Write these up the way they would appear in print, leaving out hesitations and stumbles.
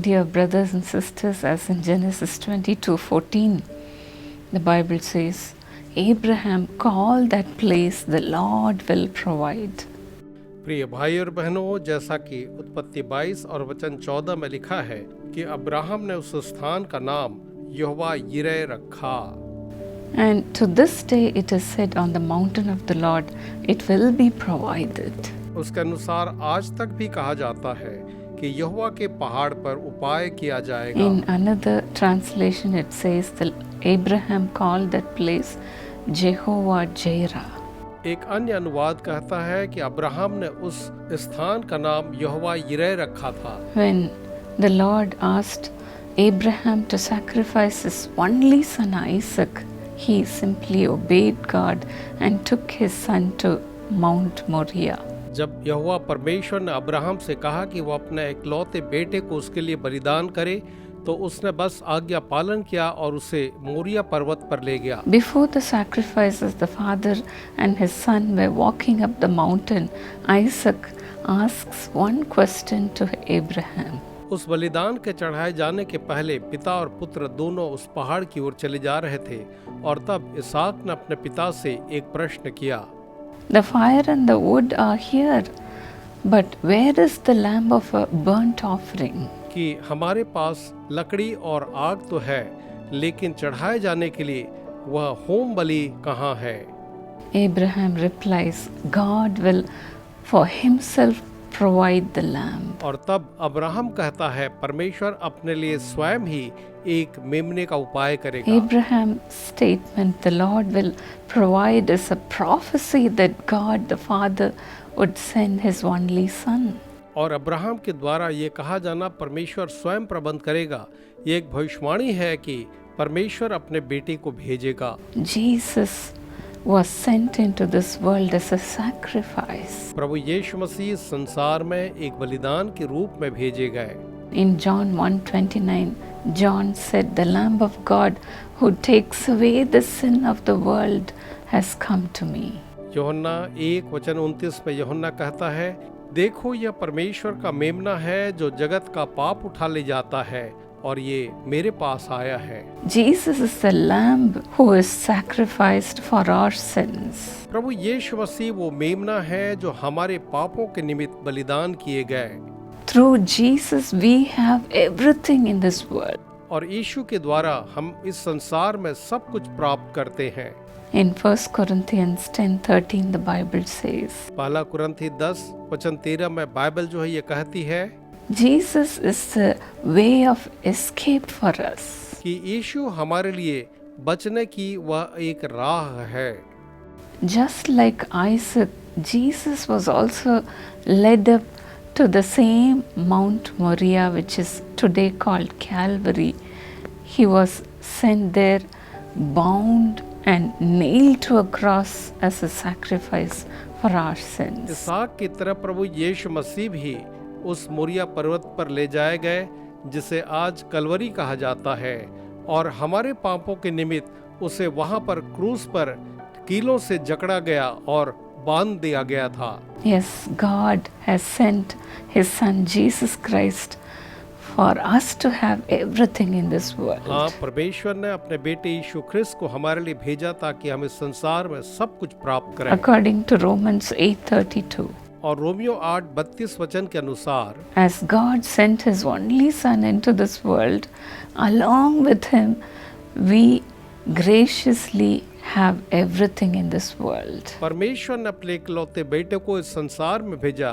Dear brothers and sisters, as in Genesis 22:14, the Bible says, Abraham called that place the Lord will provide. प्रिय भाई और बहनों, जैसा कि उत्पत्ति 22 और वचन 14 में लिखा है कि अब्राहम ने उस स्थान का नाम यहोवा यिरे रखा। And to this day it is said, on the mountain of the Lord it will be provided. उसके अनुसार आज तक भी कहा जाता है कि यहोवा के पहाड़ पर उपाय किया जाएगा। In another translation it says that Abraham called that place Jehovah Jireh. एक अन्य अनुवाद कहता है कि अब्राहम ने उस स्थान का नाम यहोवा यिरे रखा था। When the Lord asked Abraham to sacrifice his only son Isaac, he simply obeyed God and took his son to Mount Moriah. जब यहोवा परमेश्वर ने अब्राहम से कहा कि वो अपने इकलौते बेटे को उसके लिए बलिदान करे, तो उसने बस आज्ञा पालन किया और उसे मोरिया पर्वत पर ले गया। Before the sacrifices, the father and his son were walking up the mountain. Isaac asks one question to Abraham. उस बलिदान के चढ़ाए जाने के पहले पिता और पुत्र दोनों उस पहाड़ की ओर चले जा रहे थे, और तब इसहाक ने अपने पिता से एक प्रश्न किया। The fire and the wood are here, but where is the lamb of a burnt offering? कि हमारे पास लकड़ी और आग तो है, लेकिन चढ़ाए जाने के लिए वह होम बलि कहाँ है? Abraham replies, God will for himself provide the lamb. और तब अब्राहम कहता है, परमेश्वर अपने लिए स्वयं ही एक मेमने का उपाय करेगा। Abraham's statement, the Lord will provide, is a prophecy that God the Father would send his only son. और अब्राहम के द्वारा ये कहा जाना परमेश्वर स्वयं प्रबंध करेगा, ये एक भविष्यवाणी है कि परमेश्वर अपने बेटे को भेजेगा। Jesus was sent into this world as a sacrifice. प्रभु यीशु मसीह संसार में एक बलिदान के रूप में भेजे गए। In John 1:29, John said, the Lamb of God who takes away the sin of the world has come to me. यूहन्ना 1:29 में यूहन्ना कहता है, देखो यह परमेश्वर का मेमना है जो जगत का पाप उठा ले जाता है, और ये मेरे पास आया है। Jesus is the Lamb who is sacrificed for our sins. प्रभु यीशु मसीह वो मेमना है जो हमारे पापों के निमित्त बलिदान किए गए। Through Jesus we have everything in this world. और यीशु के द्वारा हम इस संसार में सब कुछ प्राप्त करते हैं। In 1 Corinthians 10:13 the Bible says, पहला कुरिन्थी 10:13 में बाइबल जो है ये कहती है Jesus is the way of escape for us. कि यीशु हमारे लिए बचने की वह एक राह है। Just like Isaac, Jesus was also led up to the same Mount Moriah, which is today called Calvary. He was sent there bound and nailed to a cross as a sacrifice for our sins. इसहाक की तरह प्रभु यीशु मसीह भी उस मोरिया पर्वत पर ले जाए गए, जिसे आज कलवरी कहा जाता है, और हमारे पापों के निमित्त उसे वहां पर क्रूस पर कीलों से जकड़ा गया और बांध दिया गया था। Yes, God has sent His Son Jesus Christ for us to have everything in this world. हाँ, परमेश्वर ने अपने बेटे यीशु ख्रिस्त को हमारे लिए भेजा ताकि हम इस संसार में सब कुछ प्राप्त करें। According to Romans 8:32. और रोमियो 8:32 वचन के अनुसार, As God sent His only Son into this world, along with Him, we graciously have everything in this world. परमेश्वर ने अपने इकलौते बेटे को इस संसार में भेजा,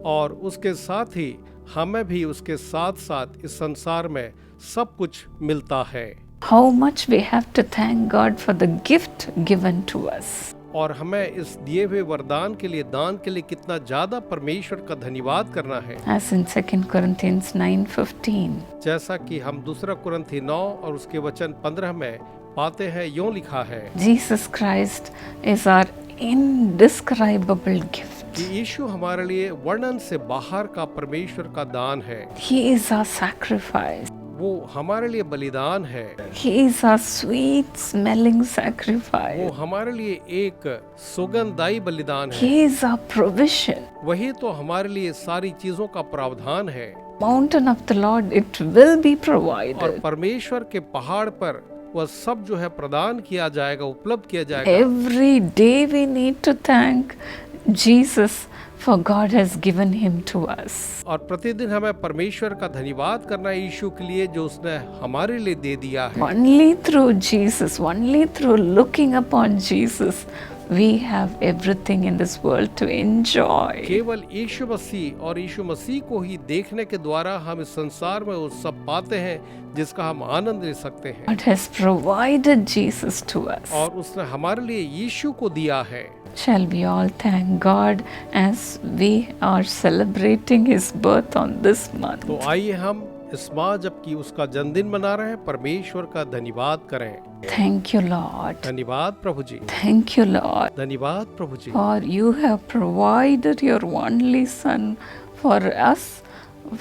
और उसके साथ ही हमें भी उसके साथ साथ इस संसार में सब कुछ मिलता है। How much we have to thank God for the gift given to us. और हमें इस दिए हुए वरदान के लिए, दान के लिए कितना ज्यादा परमेश्वर का धन्यवाद करना है। As in 2 Corinthians 9:15. जैसा कि हम दूसरा कुरिन्थी 9 और उसके वचन 15 में पाते हैं, यूं लिखा है Jesus Christ is our indescribable gift. कि यीशु हमारे लिए वर्णन से बाहर का परमेश्वर का दान है। He is our sacrifice. वो हमारे लिए बलिदान है। He is our sweet smelling वो sacrifice. हमारे लिए एक सुगंधदायी बलिदान है। He is our provision. वही तो हमारे लिए सारी चीजों का प्रावधान है। mountain of the Lord, it will be और provided. परमेश्वर के पहाड़ पर वह सब जो है प्रदान किया जाएगा, उपलब्ध किया जाएगा। Every day we need to thank Jesus for God has given him to us. और प्रतिदिन हमें परमेश्वर का धन्यवाद करना है यीशु के लिए जो उसने हमारे लिए दे दिया है। Only through Jesus, only through looking upon Jesus, we have everything in this world to enjoy. केवल यीशु मसीह और यीशु मसीह को ही देखने के द्वारा हम इस संसार में वो सब पाते हैं जिसका हम आनंद ले सकते हैं। God has provided Jesus to us. और उसने हमारे लिए यीशु को दिया है। Shall we all thank God as we are celebrating his birth on this month? तो आइए हम इस माह जबकि उसका जन्मदिन मना रहे हैं परमेश्वर का धन्यवाद करें। Thank you, Lord. धन्यवाद प्रभु जी, Thank you, Lord, धन्यवाद प्रभु जी, for you have provided your only Son for us,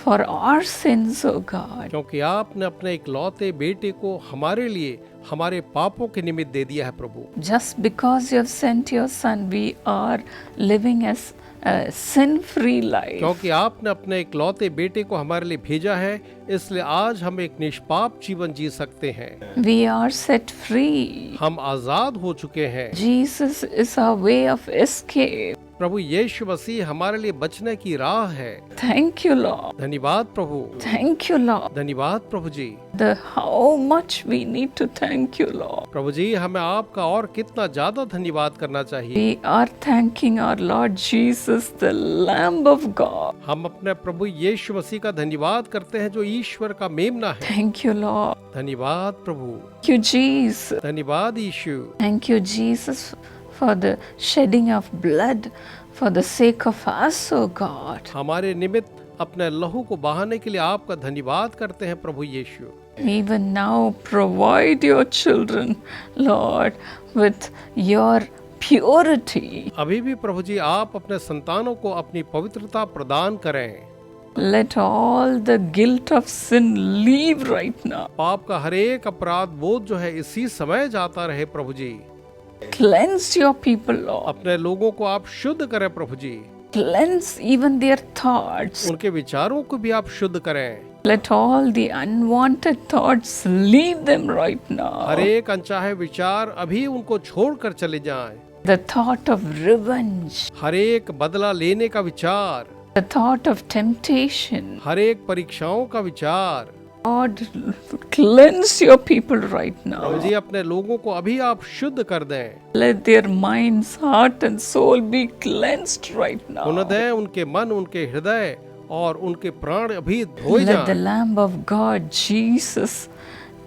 for our sins, O God. क्योंकि आपने अपने इकलौते बेटे को हमारे लिए हमारे पापों के निमित्त दे दिया है प्रभु। Just because you have sent your Son, we are living as a sin-free life. क्योंकि आपने अपने इकलौते बेटे को हमारे लिए भेजा है, इसलिए आज हम एक निष्पाप जीवन जी सकते हैं। We are set free. हम आजाद हो चुके हैं। Jesus is our way of escape. प्रभु यीशु मसीह हमारे लिए बचने की राह है। Thank you, Lord. धन्यवाद प्रभु, Thank you, Lord. धन्यवाद प्रभु जी। How much we need to thank you, Lord. प्रभु जी हमें आपका और कितना ज्यादा धन्यवाद करना चाहिए। We are thanking our Lord Jesus, the Lamb of God. हम अपने प्रभु यीशु मसीह का धन्यवाद करते हैं जो ईश्वर का मेमना है। Thank you, Lord. धन्यवाद प्रभु, Thank you, Jesus. धन्यवाद यीशु, Thank you, Jesus, for the shedding of blood for the sake of us, O God. हमारे निमित्त अपने लहू को बहाने के लिए आपका धन्यवाद करते हैं प्रभु यीशु। Even now, provide your children, Lord, with your purity. अभी भी प्रभु जी आप अपने संतानों को अपनी पवित्रता प्रदान करें। Let all the guilt of sin leave right now. पाप का हर एक अपराध बोध जो है इसी समय जाता रहे प्रभु जी। Cleanse your people, Lord. अपने लोगों को आप शुद्ध करें प्रभु जी। Cleanse even their thoughts. उनके विचारों को भी आप शुद्ध करें। Let all the unwanted thoughts leave them right her now. एक अनचाहे विचार अभी उनको छोड़कर चले जाएं। The thought of revenge, हर एक बदला लेने का विचार, the thought of temptation. हर एक परीक्षाओं का विचार। Lord, cleanse your people right Prabhu now. जी अपने लोगों को अभी आप शुद्ध कर दें। Let their minds, heart and soul be cleansed right now. उन्हें उनके मन, उनके हृदय और उनके प्राण अभी धोए Let the जाएं। Lamb of God, Jesus,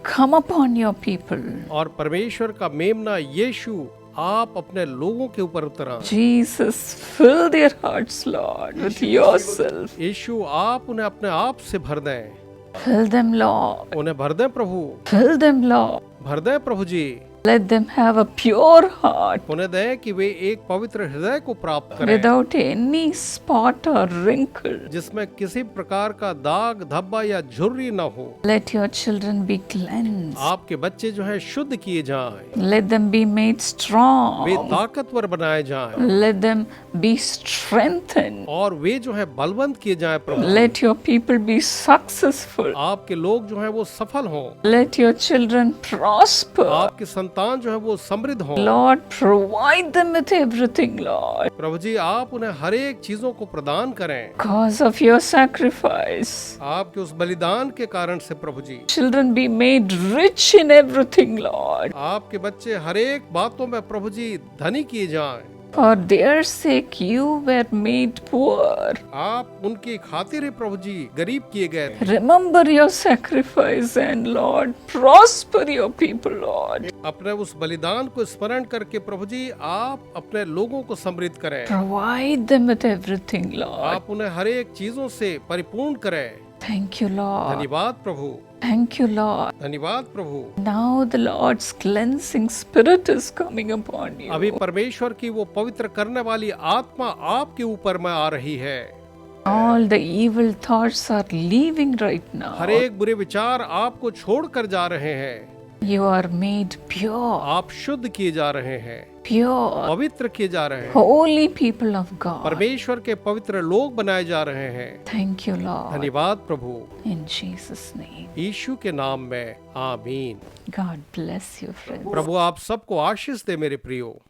come upon your people. और परमेश्वर का मेमना यीशु आप अपने लोगों के ऊपर उतर आएं। Jesus, fill their hearts, Lord, with yourself. यीशु आप उन्हें अपने आप से भर दें। Fill them, Lord. उन्हें भर दें प्रभु, Fill them, Lord. भर दें प्रभु जी। Let them have a pure heart उन्हें दें कि वे एक पवित्र हृदय को प्राप्त करें without any spot or wrinkle. जिसमें किसी प्रकार का दाग धब्बा या झुर्री न हो। Let your children be cleansed. आपके बच्चे जो हैं शुद्ध किए जाएं, Let them be made way strong. ताकतवर बनाए जाएं Let them be strengthened. और वे जो है बलवंत किए जाएं प्रभु। Let your people be successful. आपके लोग जो हैं वो सफल हों, Let your children prosper. आपके संतान जो है वो समृद्ध हों। Lord, provide them with everything, Lord. प्रभु जी आप उन्हें हर एक चीजों को प्रदान करें Because of your sacrifice, आपके उस बलिदान के कारण से प्रभु जी। children be made rich in everything, Lord. आपके बच्चे हर एक बातों में प्रभु जी धनी किए जाएं। For their sake, you were made poor. आप उनकी खातिर ही प्रभु जी गरीब किए गए थे। Remember your sacrifice and Lord, prosper your people, Lord. अपने उस बलिदान को स्मरण करके प्रभु जी आप अपने लोगों को समृद्ध करें। Provide them with everything, Lord. आप उन्हें हर एक चीजों से परिपूर्ण करें। Thank you, Lord. धन्यवाद प्रभु, Thank you, Lord. धन्यवाद प्रभु। Now the Lord's cleansing spirit is coming upon you. अभी परमेश्वर की वो पवित्र करने वाली आत्मा आपके ऊपर में आ रही है। All the evil thoughts are leaving right now. हर एक बुरे विचार आपको छोड़कर जा रहे हैं। You are made pure, आप शुद्ध किए जा रहे हैं, pure, पवित्र किए जा रहे हैं, holy people of God. परमेश्वर के पवित्र लोग बनाए जा रहे हैं। Thank you, Lord. धन्यवाद प्रभु, In Jesus' name. यीशु के नाम में आमीन। God bless you, friends. प्रभु आप सबको आशीष दे मेरे प्रियो।